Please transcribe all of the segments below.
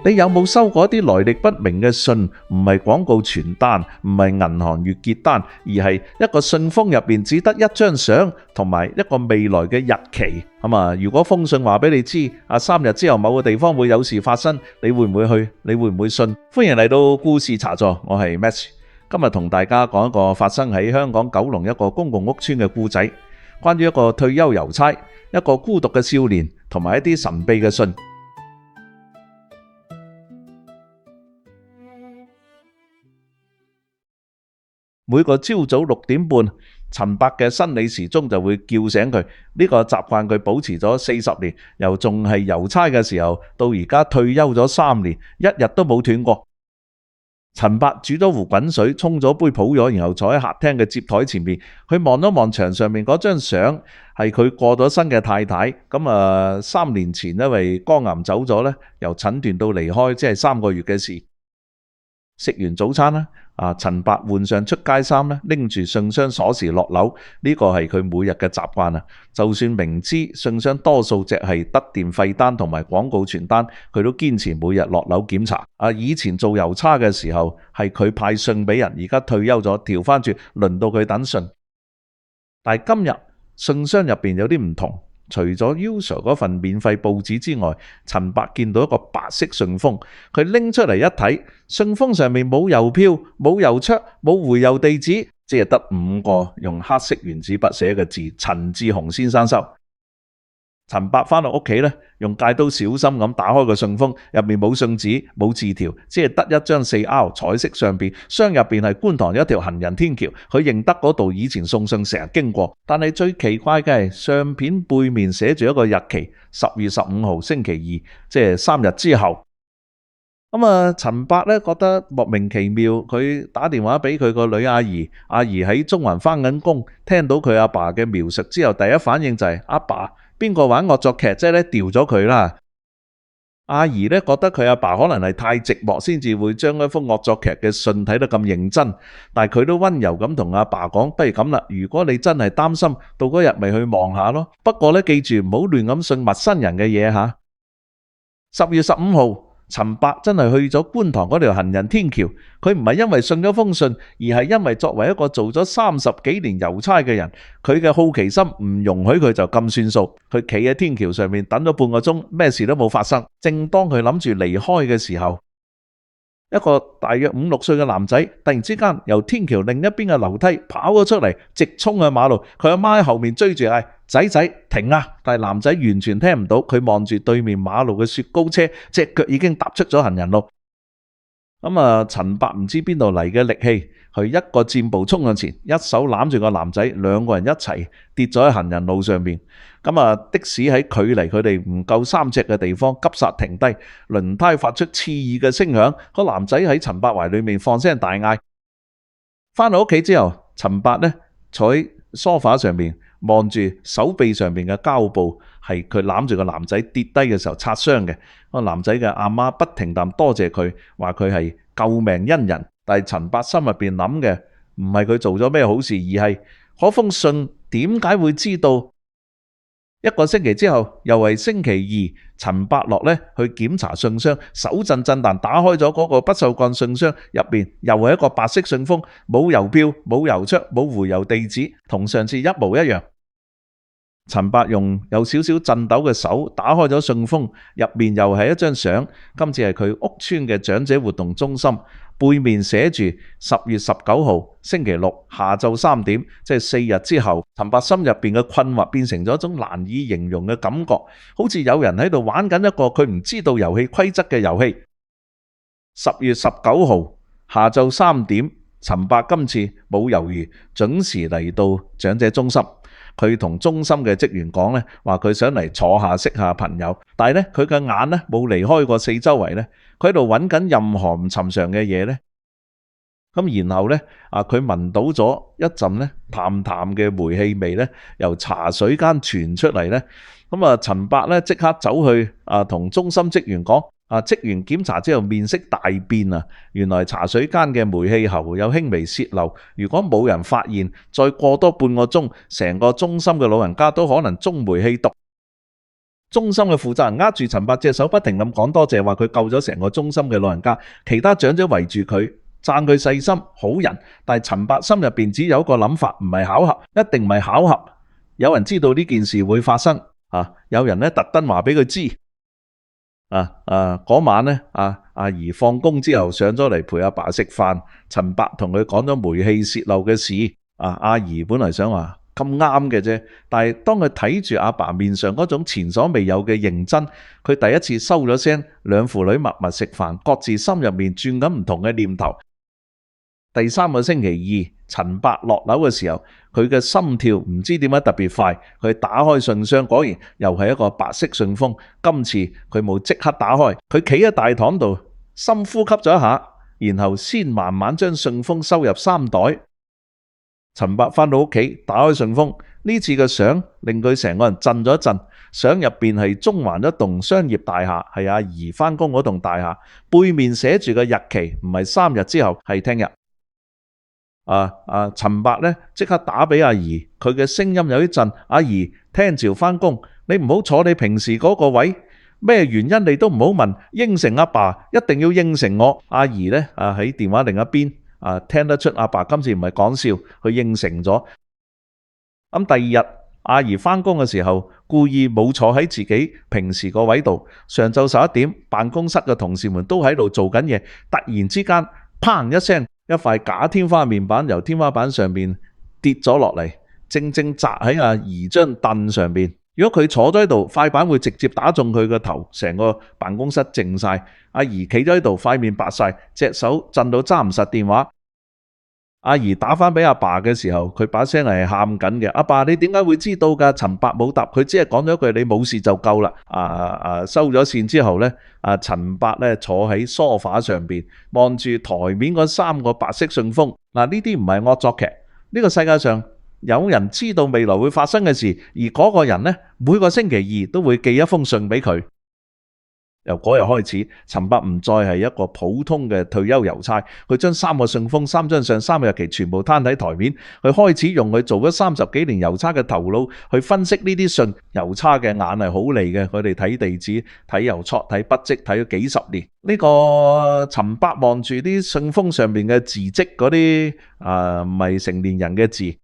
你有冇收過一啲來歷不明嘅信？唔係廣告傳單，唔係銀行月結單，而係一個信封入邊只得一張相同埋一個未來嘅日期。如果封信話俾你知3日之後某個地方會有事發生，你會唔會去？你會唔會信？歡迎嚟到故事茶座，我係 Match。今日同大家講一個發生喺香港九龍一個公共屋邨嘅故仔，關於一個退休郵差、一個孤獨嘅少年同埋一啲神秘嘅信。每個朝早6點半，陳伯嘅生理時鐘就會叫醒佢。呢個習慣佢保持咗40年，由仲係郵差嘅時候到而家退休咗3年，一日都冇斷過。陳伯煮咗壺滾水，沖咗杯普洱，然後坐喺客廳嘅接台前面，佢望一望牆上面嗰張相，係佢過咗身嘅太太。3年前因為肝癌走咗咧，由診斷到離開，即係3個月嘅事。食完早餐啦，陳伯換上出街衫咧，拎住信箱鎖匙落樓，呢個係佢每日嘅習慣啊。就算明知信箱多數隻係得電費單同埋廣告傳單，佢都堅持每日落樓檢查。以前做郵差嘅時候係佢派信俾人，而家退休咗，調翻轉輪到佢等信。但係今日信箱入邊有啲唔同。除咗 usual 嗰份免費報紙之外，陳伯見到一個白色信封，佢拎出嚟一睇，信封上面冇郵票、冇郵戳、冇回郵地址，只係得5個用黑色原子筆寫嘅字：陳志雄先生收。陳伯返到屋企咧，用戒刀小心咁打開個信封，入面冇信紙、冇字條，只係得一張4R 彩色相片，箱入邊係觀塘一條行人天橋。佢認得嗰度以前送信成日經過，但係最奇怪嘅係相片背面寫住一個日期：10月15號星期2，即係3日之後。陳伯咧覺得莫名其妙，佢打電話俾佢個女阿姨，阿姨喺中環返緊工，聽到佢阿爸嘅描述之後，第一反應就係阿爸。邊個玩惡作劇啫？掉咗佢啦！阿姨咧覺得佢阿爸可能係太寂寞，先至會將一封惡作劇嘅信睇得咁認真。但係佢都溫柔咁同阿爸講：不如咁啦，如果你真係擔心，到嗰日咪去望下咯。不過咧，記住唔好亂咁信陌生人嘅嘢吓。10月15號。陳伯真係去咗觀塘嗰條行人天橋，佢唔係因為信咗封信，而係因為作為一個做咗30幾年郵差嘅人，佢嘅好奇心唔容許佢就咁算數。佢企喺天橋上面等咗半個鐘，咩事都冇發生。正當佢諗住離開嘅時候，一個大約5、6歲嘅男仔突然之間由天橋另一邊嘅樓梯跑咗出嚟，直衝向馬路。佢阿媽喺後面追住嗌：仔仔停啊！但係男仔完全聽唔到，佢望住對面馬路嘅雪糕車，隻腳已經踏出咗行人路。陳伯唔知邊度嚟嘅力氣，佢一個箭步衝向前，一手攬住個男仔，兩個人一齊跌咗喺行人路上面。的士喺距離佢哋唔夠3尺嘅地方急剎停低，輪胎發出刺耳嘅聲響。個男仔喺陳伯懷裏面放聲大嗌。返到屋企之後，陳伯呢坐喺梳化上面，望住手臂上面嘅膠布，係佢攬住個男仔跌低嘅時候擦傷嘅。個男仔嘅阿媽不停咁多謝佢，話佢係救命恩人。但係陳伯心入邊諗嘅唔係佢做咗咩好事，而係嗰封信點解會知道？1個星期之後，又係星期2，陳伯落咧去檢查信箱，手震震彈打開咗嗰個不鏽鋼信箱，入邊又係一個白色信封，冇郵票、冇郵戳、冇回郵地址，同上次一模一樣。陳伯用有少少震抖嘅手打開咗信封，入面又係一張相，今次係佢屋邨嘅長者活動中心，背面寫住10月19號星期6下晝3點，即係4日之後。陳伯心入邊嘅困惑變成咗一種難以形容嘅感覺，好似有人喺度玩緊一個佢唔知道遊戲規則嘅遊戲。10月19號下晝3點，陳伯今次冇猶豫，準時嚟到長者中心。佢同中心嘅職員講咧，話佢想嚟坐下識下朋友，但係咧佢嘅眼咧冇離開過四周圍咧，佢喺度揾緊任何唔尋常嘅嘢咧。然後咧佢聞到咗一陣咧淡淡嘅煤氣味咧，由茶水間傳出嚟咧。陳伯咧即刻走去同中心職員講。職員檢查之後面色大變啊！原來茶水間嘅煤氣喉有輕微洩漏，如果冇人發現，再過多半個鐘，成個中心嘅老人家都可能中煤氣毒。中心嘅負責人握住陳伯隻手，不停咁講多謝，話佢救咗成個中心嘅老人家。其他長者圍住佢，讚佢細心好人。但係陳伯心入邊只有一個諗法，唔係巧合，一定唔係巧合。有人知道呢件事會發生啊！有人咧特登話俾佢知。嗰晚咧，阿姨放工之後上咗嚟陪阿爸食飯，陳伯同佢講咗煤氣泄漏嘅事。阿姨本來想話咁啱嘅啫，但係當佢睇住阿爸面上嗰種前所未有嘅認真，佢第一次收咗聲。兩父女默默食飯，各自心入面轉緊唔同嘅念頭。第3個星期二，陳伯落樓嘅時候，佢嘅心跳唔知點解特別快。佢打開信箱，果然又係一個白色信封。今次佢冇即刻打開，佢企喺大堂度，深呼吸咗一下，然後先慢慢將信封收入衫袋。陳伯返到屋企，打開信封，呢次嘅相令佢成個人震咗一震。相入邊係中環一棟商業大廈，係阿姨返工嗰棟大廈，背面寫住嘅日期唔係3日之後，係聽日。陳伯咧即刻打俾阿姨，佢嘅聲音有啲震。阿姨，聽朝返工，你唔好坐你平時嗰個位，咩原因你都唔好問，應承阿爸，一定要應承我。阿姨咧喺電話另一邊聽得出阿爸今次唔係講笑，佢應承咗。咁第二日阿姨返工嘅時候，故意冇坐喺自己平時個位度。上晝11點，辦公室嘅同事們都喺度做緊嘢，突然之間，砰一聲，一塊假天花面板由天花板上面跌咗落嚟，正正砸喺阿姨張凳上邊。如果佢坐咗喺度，塊板會直接打中佢個頭，成個辦公室靜晒。阿姨企咗喺度，塊面白晒，隻手震到揸唔實電話。阿姨打返俾阿爸嘅時候，佢把聲係喊緊嘅。阿爸，你點解會知道㗎？陳伯冇答，佢只係講咗一句你冇事就夠啦。收咗線之後呢，陳伯咧坐喺梳化上邊，望住台面嗰3個白色信封。呢啲唔係惡作劇，呢個世界上有人知道未來會發生嘅事，而嗰個人呢，每個星期二都會寄一封信俾佢。由嗰日開始，陳伯唔再係一個普通嘅退休郵差，佢將3個信封、3張相、3個日期全部攤喺台面，佢開始用佢做咗30幾年郵差嘅頭腦去分析呢啲信。郵差嘅眼係好利嘅，佢哋睇地址、睇郵戳、睇筆跡，睇咗幾十年。呢個陳伯望住啲信封上面嘅字跡，嗰啲唔係成年人嘅字。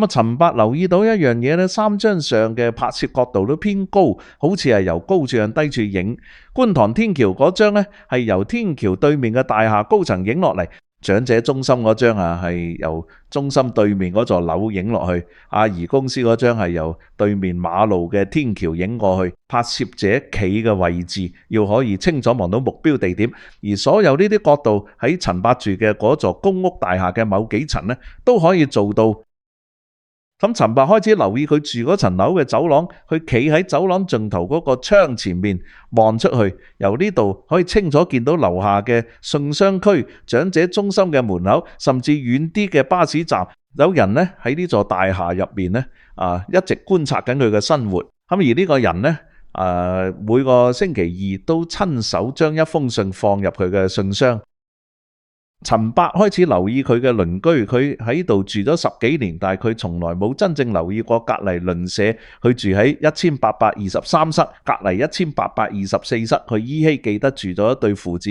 陳伯留意到一樣嘢咧，3張相嘅拍攝角度都偏高，好似係由高處向低處影。觀塘天橋嗰張咧係由天橋對面嘅大廈高層影落嚟，長者中心嗰張係由中心對面嗰座樓影落去，阿姨公司嗰張係由對面馬路嘅天橋影過去。拍攝者企嘅位置要可以清楚望到目標地點，而所有呢啲角度喺陳伯住嘅嗰座公屋大廈嘅某幾層咧都可以做到。咁陳伯開始留意佢住嗰層樓嘅走廊，佢企喺走廊盡頭嗰個窗前面望出去，由呢度可以清楚見到樓下嘅信箱區、長者中心嘅門口，甚至遠啲嘅巴士站。有人呢喺呢座大廈入面呢一直觀察緊佢嘅生活。咁而呢個人呢每個星期二都親手將一封信放入佢嘅信箱。陳伯開始留意佢嘅鄰居，佢喺度住咗10幾年，但係佢從來冇真正留意過隔籬鄰舍。佢住喺1823室，隔籬1824室，佢依稀記得住咗一對父子。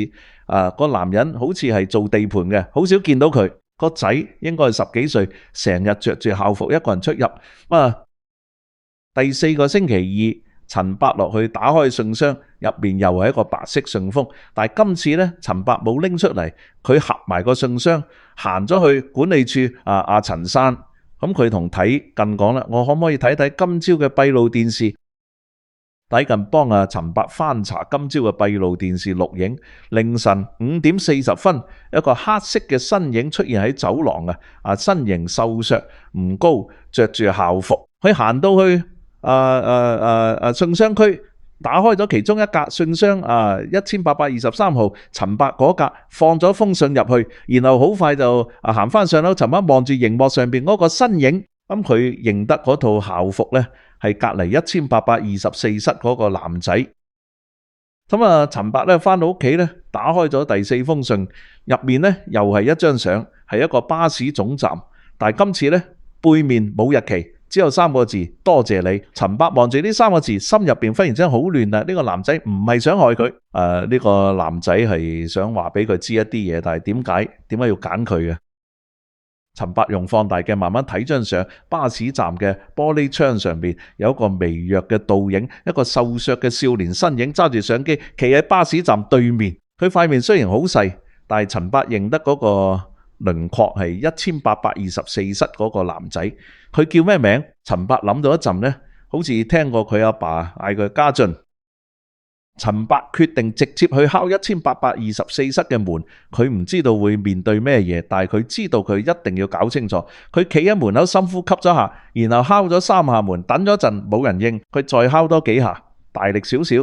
個男人好似係做地盤嘅，好少見到佢。個仔應該係10幾歲，成日着住校服一個人出入。第4個星期二，陳伯落去打開信箱，入面又係一個白色信封，但係今次呢，陳伯冇拎出嚟，佢合埋個信箱，行咗去管理處阿陳生。咁佢同睇近講啦，我可唔可以睇睇今朝嘅閉路電視？睇近幫陳伯翻查今朝嘅閉路電視錄影。凌晨5點40分，一個黑色嘅身影出現喺走廊身形瘦削，唔高，着住校服。佢行到去信箱區，打開咗其中一格信箱1823號，陳伯嗰格放咗封信入去，然後好快就行翻上樓。陳伯望住熒幕上邊嗰個身影，咁佢認得嗰套校服呢係隔籬1824室嗰個男仔。咁陳伯呢翻到屋企呢，打開咗第4封信，入面呢又係一張相，係一個巴士總站，但係今次呢背面冇日期，只有3個字：多謝你。陳伯望住呢3個字，心入邊忽然之間好亂啦。呢個男仔唔係想害佢，呢個男仔係想話俾佢知一啲嘢，但係點解要揀佢嘅？陳伯用放大鏡慢慢睇張相，巴士站嘅玻璃窗上邊有一個微弱嘅倒影，一個瘦削嘅少年身影揸住相機，企喺巴士站對面。佢塊面雖然好細，但係陳伯認得嗰個輪廓係1824室嗰個男仔。佢叫咩名？陳伯諗到一陣呢，好似聽過佢阿爸嗌佢家俊。陳伯決定直接去敲1824室嘅門。佢唔知道會面對咩嘢，但係佢知道佢一定要搞清楚。佢企喺門口深呼吸咗下，然後敲咗3下門，等咗陣冇人應，佢再敲多幾下，大力少少，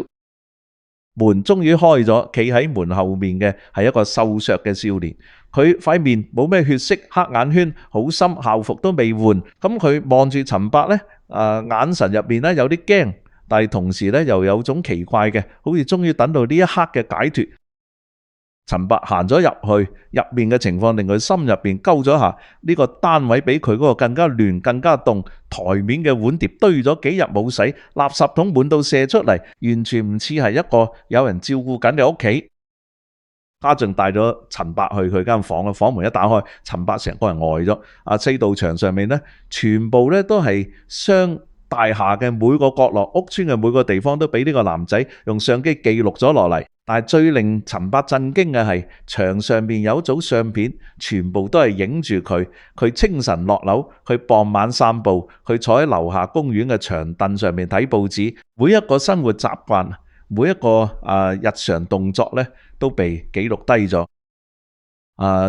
門終於開咗。企喺門後面嘅係一個瘦削嘅少年，佢塊面冇咩血色，黑眼圈好深，校服都未換。咁佢望住陳伯呢，眼神入邊呢有啲驚，但係同時咧又有種奇怪嘅，好似終於等到呢一刻嘅解脫。陳伯行咗入去，入面嘅情況令佢心入邊勾咗下。呢個單位比佢嗰個更加亂，更加凍。台面嘅碗碟堆咗幾日冇洗，垃圾桶滿到射出嚟，完全唔似係一個有人照顧緊嘅屋企。家俊帶咗陳伯去佢間房，房門一打開，陳伯成個人呆咗。4道牆上面咧，全部咧都係雙大廈嘅每個角落，屋村嘅每個地方都俾呢個男仔用相機記錄咗落嚟。但係最令陳伯震驚嘅係，牆上面有一組相片，全部都係影住佢。佢清晨落樓，佢傍晚散步，佢坐喺樓下公園嘅長凳上面睇報紙。每一個生活習慣，每一個日常動作咧，都被記錄低咗。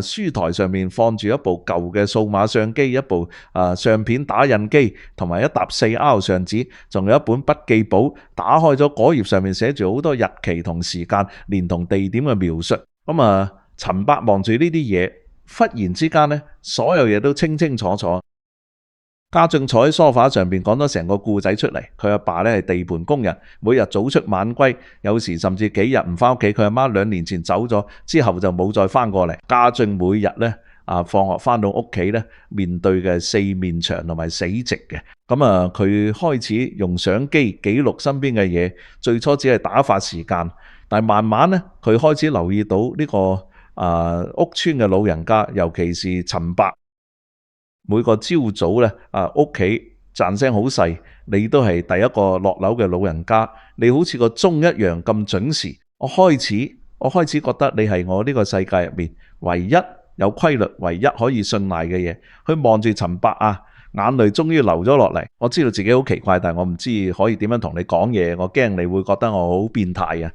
書台上面放住一部舊嘅數碼相機，一部相片打印機，同埋一沓4R 相紙，仲有一本筆記簿。打開咗嗰頁上面寫住好多日期同時間，連同地點嘅描述。陳伯望住呢啲嘢，忽然之間呢，所有嘢都清清楚楚。家俊坐喺梳化上邊講咗成個故仔出嚟。佢阿爸咧係地盤工人，每日早出晚歸，有時甚至幾日唔翻屋企。佢阿媽2年前走咗之後就冇再翻過嚟。家俊每日咧放學翻到屋企咧，面對嘅4面牆同埋死寂嘅。佢開始用相機記錄身邊嘅嘢。最初只係打發時間，但係慢慢咧，佢開始留意到呢個屋村嘅老人家，尤其是陳伯。每個朝早咧，屋企讚聲好細，你都係第一個落樓嘅老人家，你好似個鐘一樣咁準時。我開始覺得你係我呢個世界入面唯一有規律、唯一可以信賴嘅嘢。佢望住陳伯眼淚終於流咗落嚟。我知道自己好奇怪，但係我唔知可以點樣同你講嘢，我驚你會覺得我好變態啊。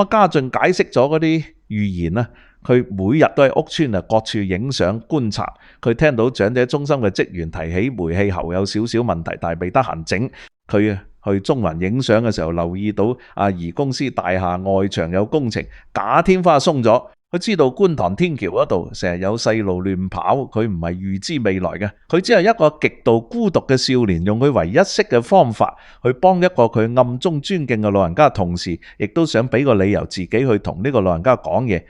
家俊解釋咗嗰啲預言啦。佢每日都喺屋村各處影相觀察。佢聽到長者中心嘅職員提起煤氣喉有少少問題，但係未得閒整。佢去中環影相嘅時候，留意到宜公司大廈外牆有工程，假天花鬆咗。佢知道觀塘天橋嗰度成日有細路亂跑，佢唔係預知未來嘅，佢只係一個極度孤獨嘅少年，用佢唯一識嘅方法去幫一個佢暗中尊敬嘅老人家，同時亦都想俾個理由自己去同呢個老人家講嘢。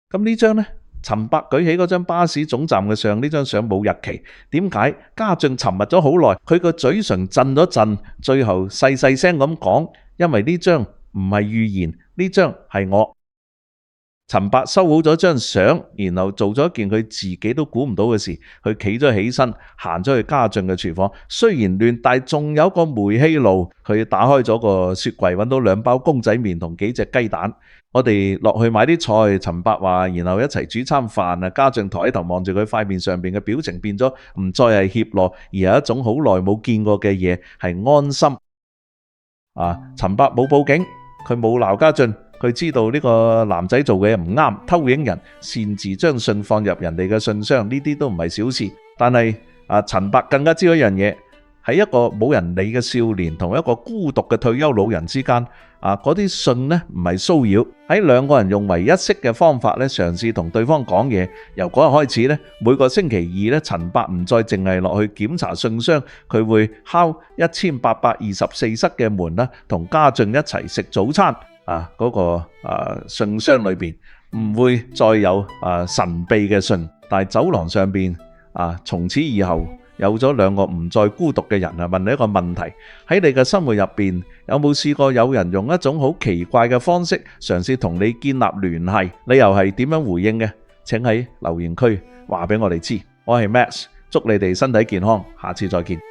咁呢張呢，陳伯舉起嗰張巴士總站嘅相，呢張相冇日期。點解？家俊沉默咗好耐，佢個嘴唇震咗震，最後細細聲咁講：因為呢張唔係預言，呢張係我。陳伯收好咗張相，然後做咗一件佢自己都估唔到嘅事，佢企咗起身，行咗去家俊嘅廚房。雖然亂，但仲有個煤氣爐。佢打開咗個雪櫃，揾到2包公仔麵同幾隻雞蛋。我哋落去買啲菜，陳伯話，然後一齊煮餐飯。家俊抬頭望住佢塊面上邊嘅表情變咗，唔再係怯懦，而係一種好耐冇見過嘅嘢，係安心。陳伯冇報警，佢冇鬧家俊。佢知道呢個男仔做嘅嘢唔啱，偷影人，擅自將信放入人哋嘅信箱，呢啲都唔係小事。但係陳伯更加知道一樣嘢，喺一個冇人理嘅少年同一個孤獨嘅退休老人之間，嗰啲信呢唔係騷擾，喺2個人用唯一識嘅方法咧，嘗試同對方講嘢。由嗰日開始咧，每個星期二咧，陳伯唔再淨係落去檢查信箱，佢會敲1824室嘅門啦，同家俊一齊食早餐。嗰個信箱裏邊唔會再有神秘嘅信，但係走廊上邊從此以後有咗兩個唔再孤獨嘅人啊，問你一個問題：喺你嘅生活入邊，有冇試過有人用一種好奇怪嘅方式嘗試同你建立聯繫？你又係點樣回應嘅？請喺留言區話俾我哋知。我係 Max，祝你哋身體健康，下次再見。